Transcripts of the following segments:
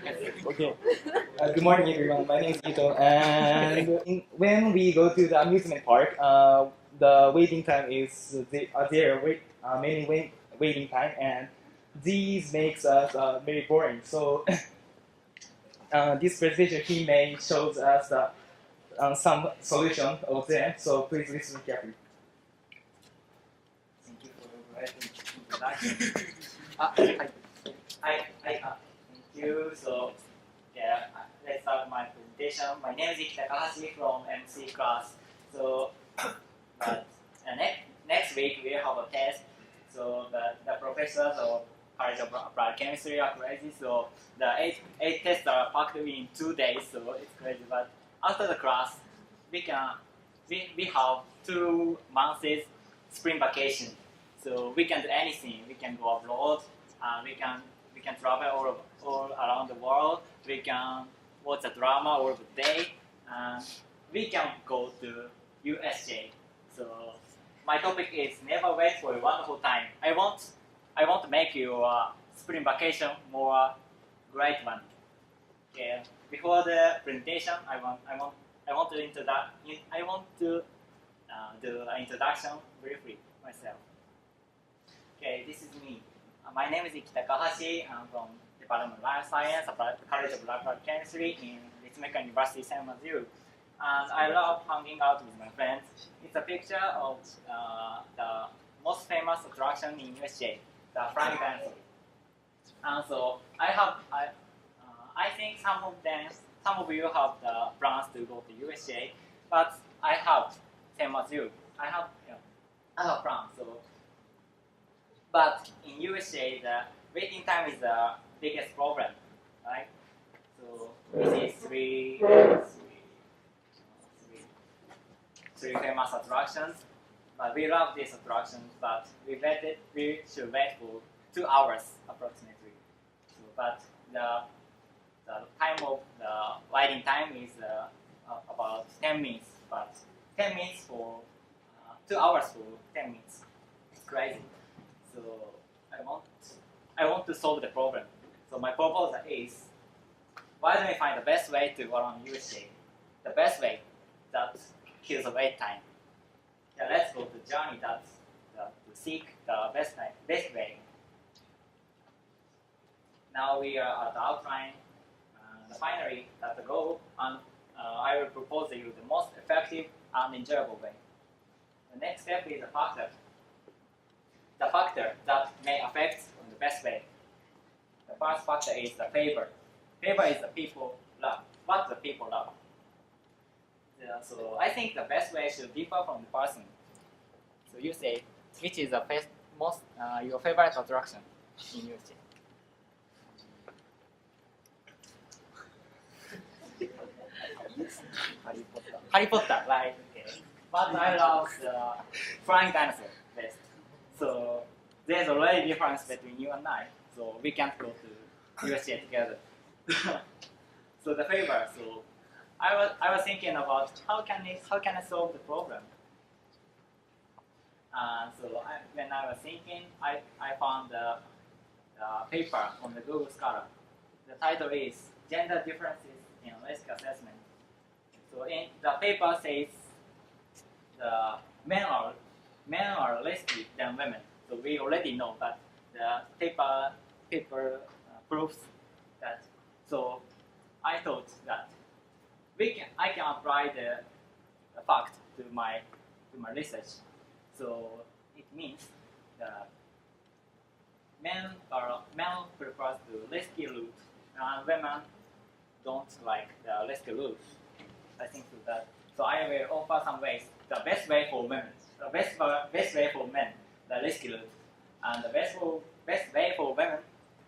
Okay. Good morning, everyone. My name is Ito, and when we go to the amusement park, the waiting time is many waiting time, and these makes us very boring. So this presentation he made shows us some solution of them. So please listen carefully. Thank you for your great introduction. Thank you. So, yeah, let's start my presentation. My name is Ikki TAKAHASHI from MC class. So, next week we have a test. So the professors of College of Applied Chemistry are crazy. So the eight tests are packed in 2 days. So it's crazy. But after the class, we have 2 months spring vacation. So we can do anything. We can go abroad. We can travel all around the world. We can watch a drama all the day. We can go to USJ. So my topic is never wait for a wonderful time. I want to make your spring vacation more great one. Okay. Before the presentation, I want to do an introduction briefly myself. Okay, this is me. My name is Ikki TAKAHASHI. I'm from Department of Life Science, College of Applied Chemistry in立命館大学生命科学部. And I love hanging out with my friends. It's a picture of the most famous attraction in USJ, the flying dinosaur. And so I think some of you have the plans to go to USJ, but I have same as you. I have plans. So, but in USJ, the waiting time is the biggest problem, right? So this is three famous attractions. But we love these attractions, but we should wait for 2 hours approximately. So, but the time of the waiting time is about 10 minutes. But 10 minutes for 2 hours for 10 minutes. It's crazy. So I want to solve the problem. So my proposal is, why don't we find the best way to around USJ? The best way that kills the wait time. Yeah, let's go to journey to seek the best way. Now we are at the outline. Finally, at the goal, and I will propose to you the most effective and enjoyable way. The next step is the factor. The factor that may affect the best way. The first factor is the favor. Favor is the people love. What the people love. Yeah, so I think the best way should differ from the person. So you say, which is the most your favorite attraction in USJ? Harry Potter, right? Okay. But I love the flying dinosaur best. So there's already difference between you and I. So we can't go to USJ together. So the favor. So I was thinking about how can I solve the problem. When I was thinking, I found the paper on the Google Scholar. The title is Gender Differences in Risk Assessment. So in the paper says the men are risky than women. So we already know that the paper proves that. So I thought that I can apply the fact to my research. So it means that men prefer the risky route, and women don't like the risky route. I think that. So I will offer some ways. The best way for women, the best way for men, the risky route, and the best way for women,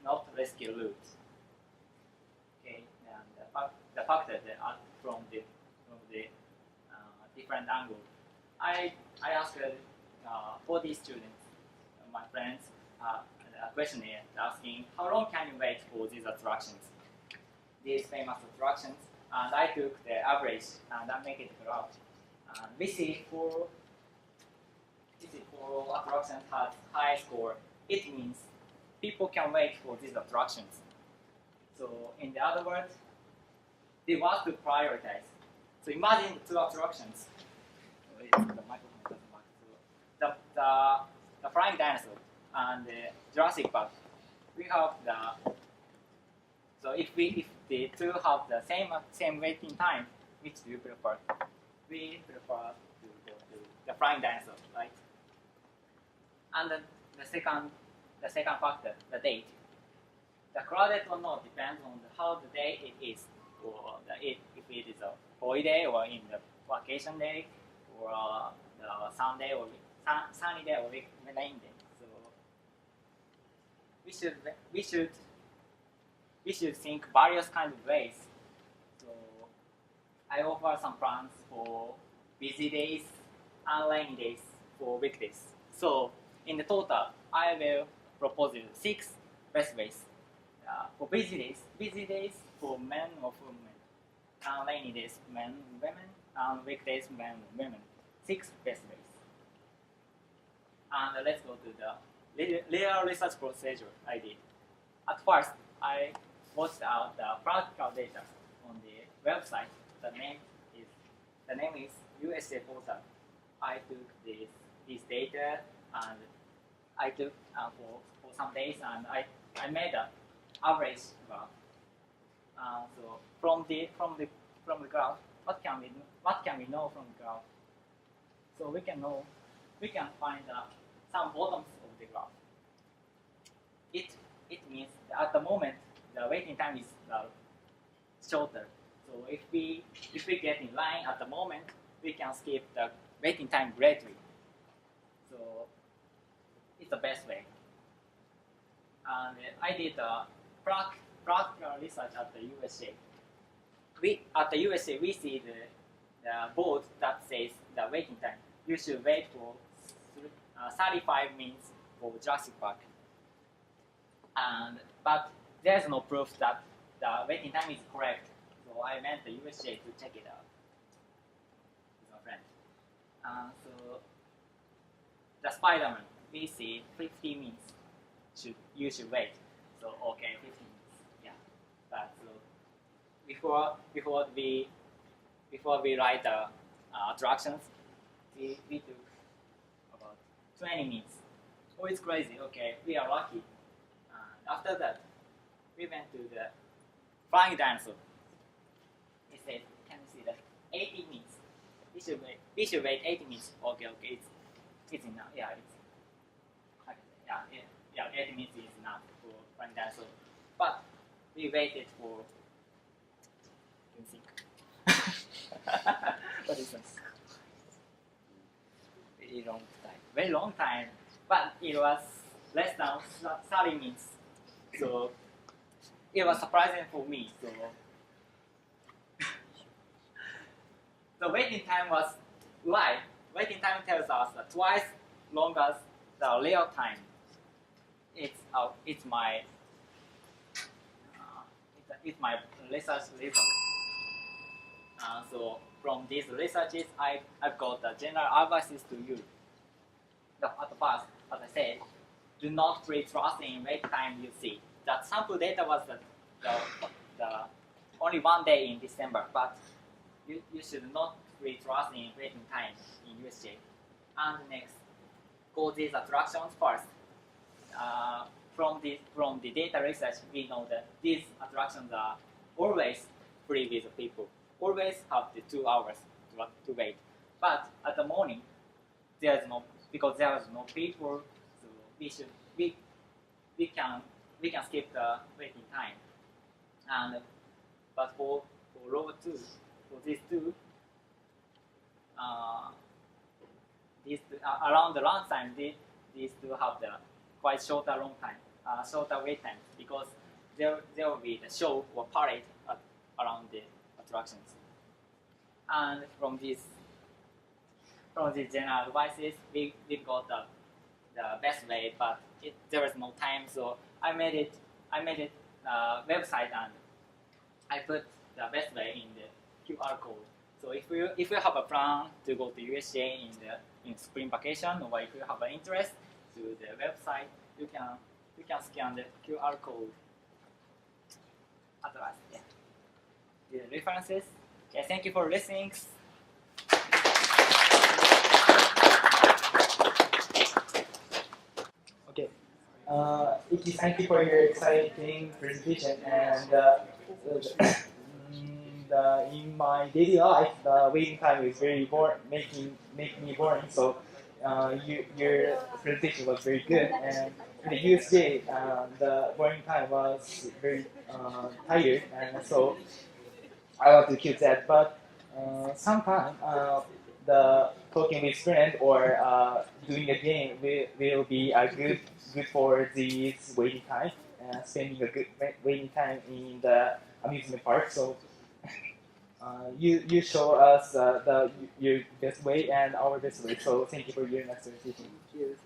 not risky route. Okay, and the factors from the different angle. I asked 40 students, my friends, a questionnaire asking how long can you wait for these attractions, these famous attractions, and I took the average and I make it graph. And we see for attractions has high score. It means people can wait for these attractions. So in the other words, they want to prioritize. So imagine the two attractions. The microphone doesn't work. So the flying dinosaur and the Jurassic Park. We have the so if the two have the same waiting time, which do you prefer? We prefer to go to the flying dinosaur, right? And then the second factor, the date. The crowded or not depends on how the day it is, or if it is a holiday or in the vacation day, or the Sunday or sunny day or rain day. So we should think various kinds of ways. So I offer some plans for busy days and rainy days for weekdays. So in the total, I will propose you 6 best ways. For busy days for men or women, and rainy days men, women, and weekdays men, women. 6 best ways. And let's go to the real research procedure I did. At first, I watched out the practical data on the website. The name is USA portal. I took this data and I took for some days and I made an average graph. So from the graph, what can we know from the graph? So we can find some bottoms of the graph. It means that at the moment the waiting time is shorter. So if we get in line at the moment, we can skip the waiting time greatly. So it's the best way. And I did practical research at the USA. At the USA, we see the board that says the waiting time. You should wait for 35 minutes for Jurassic Park. But there's no proof that the waiting time is correct. So I went to USA to check it out with my friend. So the Spider-Man, we see 50 minutes. You should wait. So okay, 15 minutes. Yeah. But so before we write the attractions, we took about 20 minutes. Oh, it's crazy. Okay, we are lucky. After that, we went to the flying dinosaur. It said, can you see that? 80 minutes. We should wait 80 minutes. Okay, it's enough. Yeah, okay, yeah, 80 minutes is enough for flying dinosaur. But we waited for, you think. What is this? Very long time. But it was less than 30 minutes. So it was surprising for me. So the waiting time was why? Waiting time tells us that twice long as the real time. It's my research result. So from these researches, I've got the general advices to you. At first, as I said, do not fully trust in wait time you see. That sample data was the only 1 day in December, but you should not fully trust in waiting time in USA. And next, go these attractions first. From the data research, we know that these attractions are always free with people. Always have the 2 hours to wait. But at the morning, because there is no people, so we can skip the waiting time. But for row 2, for these two, around the lunchtime, these two have the quite shorter wait time, because there will be the show or parade around the attractions. And from these general advices, we got the best way, but there was no time, so I made it website, and I put the best way in the QR code. So if you have a plan to go to USA in spring vacation, or if you have an interest to the website, you can scan the QR code. references. Okay, thank you for listening. Okay. Ikki, thank you for your exciting presentation. And in my daily life, the waiting time is very making me boring. So your presentation was very good. And in the USJ, the boarding time was very tired, and so I want to keep that. But sometimes the talking with friend or doing a game will be good for this waiting time, spending a good waiting time in the amusement park. So you show us your best way and our best way. So thank you for your next presentation. Thank you.